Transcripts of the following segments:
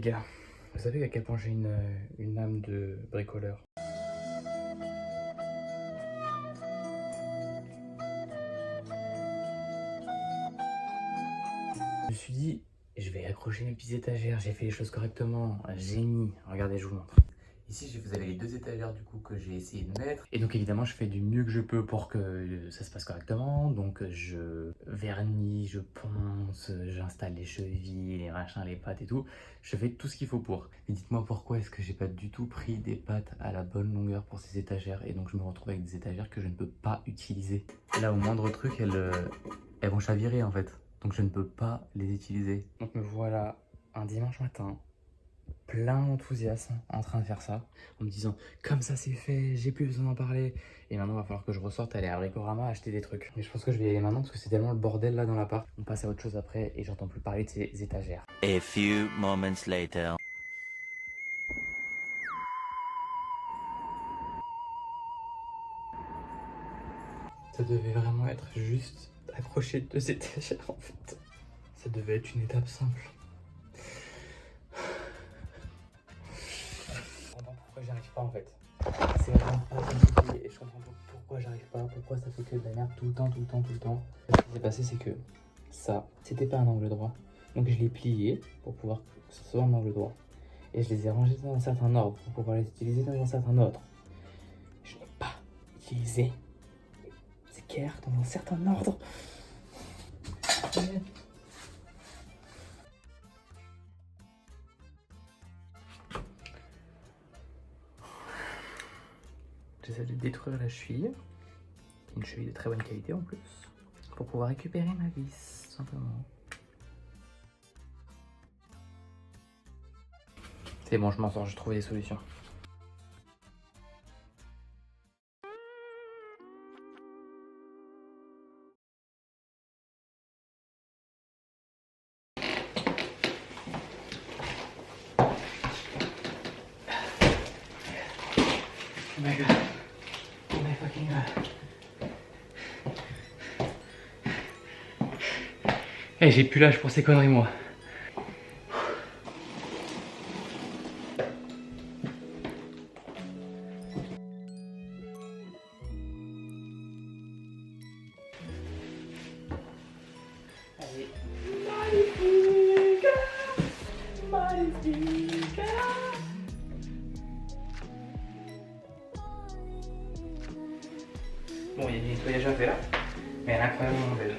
gars, vous savez à quel point j'ai une âme de bricoleur. Je me suis dit, je vais accrocher mes petites étagères, j'ai fait les choses correctement, génie. Regardez, je vous montre. Ici, vous avez les deux étagères du coup que j'ai essayé de mettre. Et donc évidemment, je fais du mieux que je peux pour que ça se passe correctement. Donc je vernis, je ponce, j'installe les chevilles, les machins, les pattes et tout. Je fais tout ce qu'il faut pour. Mais dites-moi pourquoi est-ce que j'ai pas du tout pris des pattes à la bonne longueur pour ces étagères. Et donc je me retrouve avec des étagères que je ne peux pas utiliser. Là, au moindre truc, elles vont chavirer en fait. Donc je ne peux pas les utiliser. Donc me voilà un dimanche matin, plein d'enthousiasme, en train de faire ça, en me disant comme ça c'est fait, j'ai plus besoin d'en parler. Et maintenant il va falloir que je ressorte aller à Bricorama acheter des trucs. Mais je pense que je vais y aller maintenant parce que c'est tellement le bordel là dans l'appart. On passe à autre chose après et j'entends plus parler de ces étagères. A few moments later. Ça devait vraiment être juste accrocher deux étagères en fait. Ça devait être une étape simple. Je comprends pourquoi j'y arrive pas en fait. C'est vraiment pas compliqué et je comprends pas pourquoi j'arrive pas, pourquoi ça fait que de la merde tout le temps. Ce qui s'est passé c'est que ça, c'était pas un angle droit. Donc je l'ai plié pour pouvoir que ce soit un angle droit. Et je les ai rangés dans un certain ordre pour pouvoir les utiliser dans un certain autre. Je n'ai pas utilisé ces équerres dans un certain ordre. J'essaie de détruire la cheville, qui est une cheville de très bonne qualité en plus, pour pouvoir récupérer ma vis, simplement. C'est bon, je m'en sors, j'ai trouvé des solutions. Oh my god. Oh my fucking god. Eh, j'ai plus l'âge pour ces conneries, moi. Allez. Magnifique. Magnifique. Bon, il y a du nettoyage à faire, mais elle est incroyablement belle.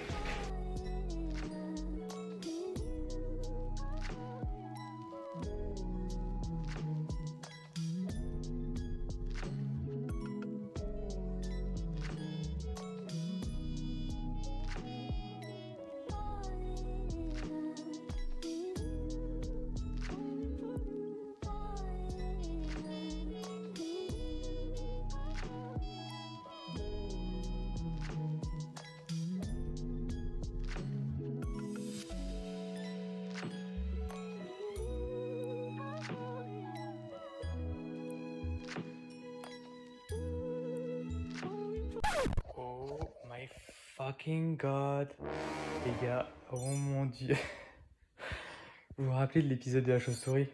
Oh my fucking god. Les gars, oh mon dieu. Vous vous rappelez de l'épisode de la chauve-souris?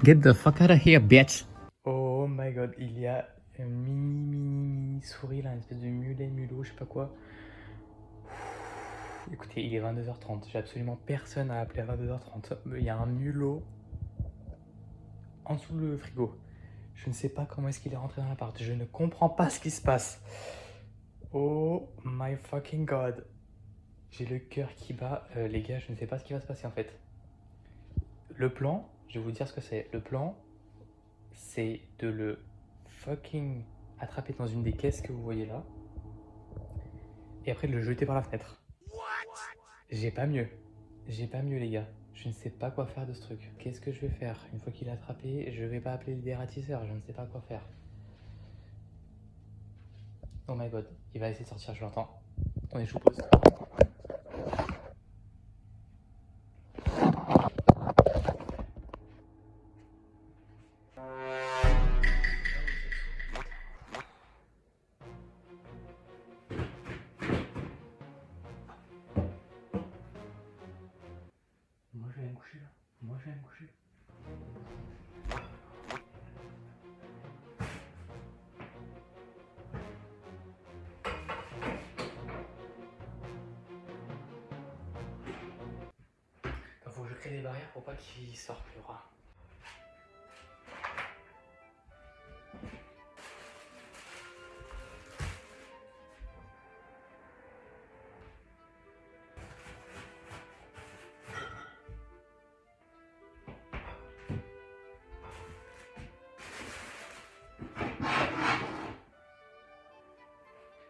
Get the fuck out of here, bitch. Oh my god, il y a une mini souris là, une espèce de mulot, je sais pas quoi. Écoutez, il est 22h30, j'ai absolument personne à appeler à 22h30. Il y a un mulot en dessous le frigo. Je ne sais pas comment est-ce qu'il est rentré dans l'appart, je ne comprends pas ce qui se passe. Oh my fucking god. J'ai le cœur qui bat. Les gars, je ne sais pas ce qui va se passer en fait. Le plan, je vais vous dire ce que c'est. Le plan, c'est de le fucking attraper dans une des caisses que vous voyez là. Et après de le jeter par la fenêtre. J'ai pas mieux. J'ai pas mieux les gars. Je ne sais pas quoi faire de ce truc. Qu'est-ce que je vais faire? Une fois qu'il est attrapé, je vais pas appeler le dératisseur. Je ne sais pas quoi faire. Oh my god. Il va essayer de sortir, je l'entends. On est sous pause. Moi je vais aller me coucher là. Moi je vais me coucher. Il faut que je crée des barrières pour pas qu'il sorte le rat.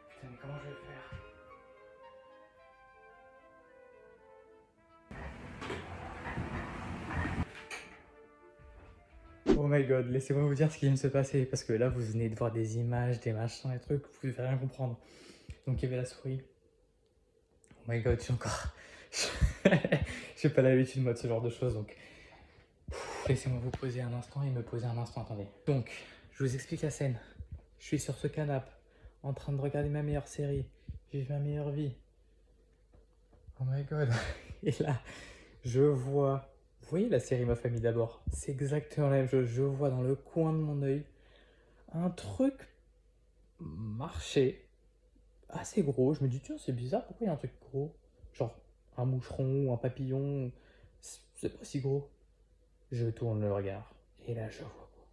Putain, mais comment je vais faire? Oh my god, laissez-moi vous dire ce qui vient de se passer, parce que là vous venez de voir des images, des machins, des trucs, vous pouvez rien comprendre. Donc il y avait la souris. Oh my god, je suis encore... J'ai pas l'habitude moi de ce genre de choses, donc... Laissez-moi vous poser un instant et me poser un instant, attendez. Donc, je vous explique la scène. Je suis sur ce canapé, en train de regarder ma meilleure série, vivre ma meilleure vie. Oh my god. Et là, je vois... Vous voyez la série Ma famille d'abord? C'est exactement la même chose. Je vois dans le coin de mon œil un truc marcher assez gros. Je me dis, tiens, c'est bizarre, pourquoi il y a un truc gros? Genre un moucheron ou un papillon. C'est pas si gros. Je tourne le regard. Et là, je vois quoi?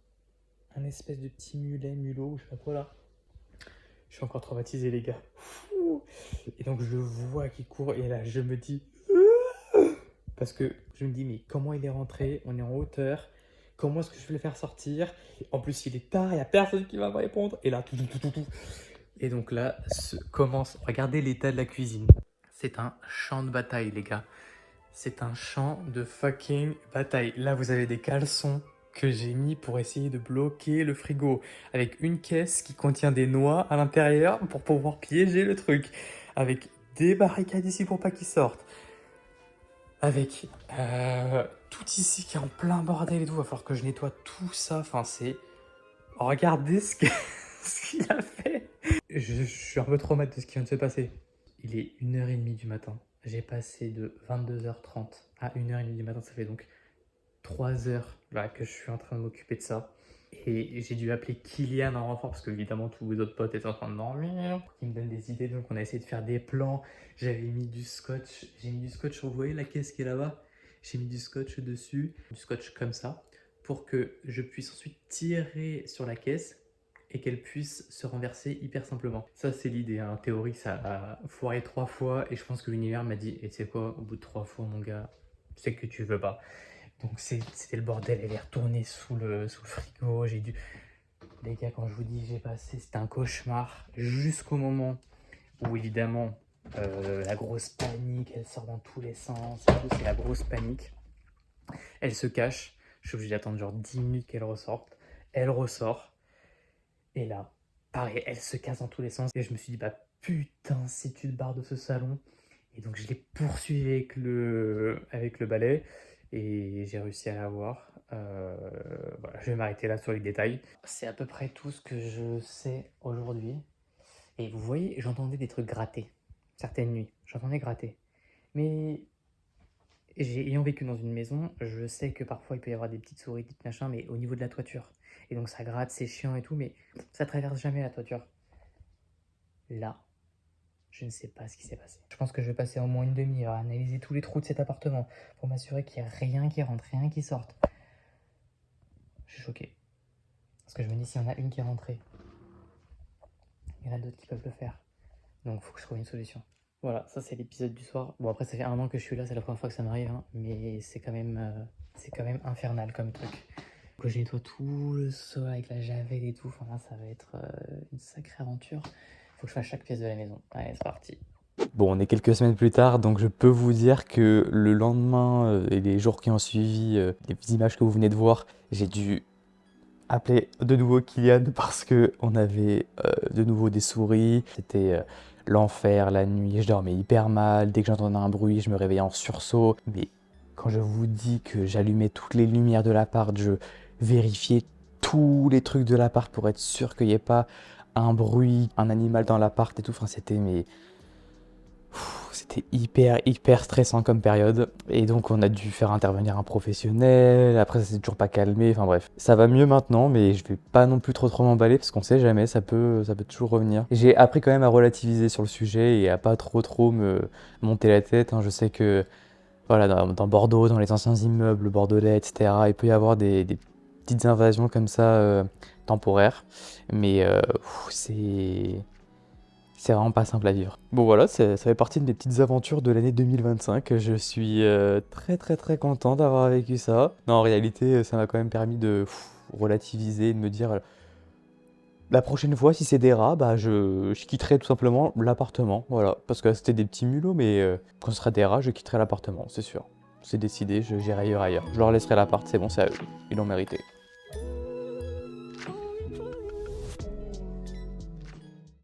Un espèce de petit mulet, mulot, je sais pas quoi là. Je suis encore traumatisé, les gars. Fou. Et donc, je vois qu'il court. Et là, je me dis... Parce que je me dis, mais comment il est rentré? On est en hauteur. Comment est-ce que je vais le faire sortir? En plus, il est tard, il n'y a personne qui va me répondre. Et là, tout. Et donc là, commence... Regardez l'état de la cuisine. C'est un champ de bataille, les gars. C'est un champ de fucking bataille. Là, vous avez des caleçons que j'ai mis pour essayer de bloquer le frigo. Avec une caisse qui contient des noix à l'intérieur pour pouvoir piéger le truc. Avec des barricades ici pour pas qu'ils sortent. Avec tout ici qui est en plein bordel et tout. Va falloir que je nettoie tout ça. Enfin, c'est... Regardez ce qu'il a fait. Je suis un peu traumatisé de ce qui vient de se passer. Il est 1h30 du matin. J'ai passé de 22h30 à 1h30 du matin. Ça fait donc 3 heures là, que je suis en train de m'occuper de ça. Et j'ai dû appeler Kylian en renfort parce que évidemment tous les autres potes étaient en train de dormir. Il me donne des idées, donc on a essayé de faire des plans. J'avais mis du scotch. J'ai mis du scotch, vous voyez la caisse qui est là-bas? J'ai mis du scotch dessus, du scotch comme ça, pour que je puisse ensuite tirer sur la caisse et qu'elle puisse se renverser hyper simplement. Ça c'est l'idée, hein. En théorie ça a foiré 3 fois et je pense que l'univers m'a dit, et tu sais quoi, au bout de 3 fois mon gars, c'est que tu veux pas. Donc c'était le bordel, elle est retournée sous le frigo, j'ai dû... Les gars, quand je vous dis j'ai passé, c'était un cauchemar, jusqu'au moment où évidemment la grosse panique, elle sort dans tous les sens, c'est la grosse panique. Elle se cache, je suis obligé d'attendre genre 10 minutes qu'elle ressorte, elle ressort, et là, pareil, elle se casse dans tous les sens, et je me suis dit, bah putain, si tu te barres de ce salon, et donc je l'ai poursuivi avec le balai, et j'ai réussi à l'avoir. Voilà, je vais m'arrêter là sur les détails. C'est à peu près tout ce que je sais aujourd'hui. Et vous voyez, j'entendais des trucs gratter. Certaines nuits, j'entendais gratter. Mais ayant vécu dans une maison, je sais que parfois il peut y avoir des petites souris, des petits machins, mais au niveau de la toiture. Et donc ça gratte, c'est chiant et tout, mais ça traverse jamais la toiture. Là, je ne sais pas ce qui s'est passé. Je pense que je vais passer au moins une demi-heure à analyser tous les trous de cet appartement pour m'assurer qu'il n'y a rien qui rentre, rien qui sorte. Je suis choqué. Parce que je me dis, s'il y en a une qui est rentrée, il y en a d'autres qui peuvent le faire. Donc il faut que je trouve une solution. Voilà, ça c'est l'épisode du soir. Bon après ça fait 1 an que je suis là, c'est la première fois que ça m'arrive, hein, mais c'est quand même infernal comme truc. Que je nettoie tout le sol avec la javel et tout, enfin là ça va être une sacrée aventure. Faut que je fasse chaque pièce de la maison. Allez, c'est parti. Bon, on est quelques semaines plus tard, donc je peux vous dire que le lendemain et les jours qui ont suivi, les images que vous venez de voir, j'ai dû appeler de nouveau Kylian parce que on avait de nouveau des souris. C'était l'enfer la nuit, je dormais hyper mal. Dès que j'entendais un bruit, je me réveillais en sursaut. Mais quand je vous dis que j'allumais toutes les lumières de l'appart, je vérifiais tous les trucs de l'appart pour être sûr qu'il n'y ait pas un bruit, un animal dans l'appart et tout. Enfin, c'était mais C'était hyper stressant comme période. Et donc on a dû faire intervenir un professionnel. Après ça s'est toujours pas calmé. Enfin bref. Ça va mieux maintenant, mais je vais pas non plus trop m'emballer parce qu'on sait jamais, ça peut toujours revenir. J'ai appris quand même à relativiser sur le sujet et à pas trop me monter la tête, hein. Je sais que voilà, dans Bordeaux, dans les anciens immeubles bordelais, etc., il peut y avoir des petites invasions comme ça temporaires. Mais c'est vraiment pas simple à vivre. Bon voilà, ça fait partie de mes petites aventures de l'année 2025. Je suis très content d'avoir vécu ça. Non, en réalité, ça m'a quand même permis de relativiser, de me dire la prochaine fois, si c'est des rats, bah je quitterai tout simplement l'appartement. Voilà, parce que c'était des petits mulots, mais quand ce sera des rats, je quitterai l'appartement, c'est sûr. C'est décidé, j'irai ailleurs. Je leur laisserai l'appart, c'est bon, c'est à eux. Ils l'ont mérité.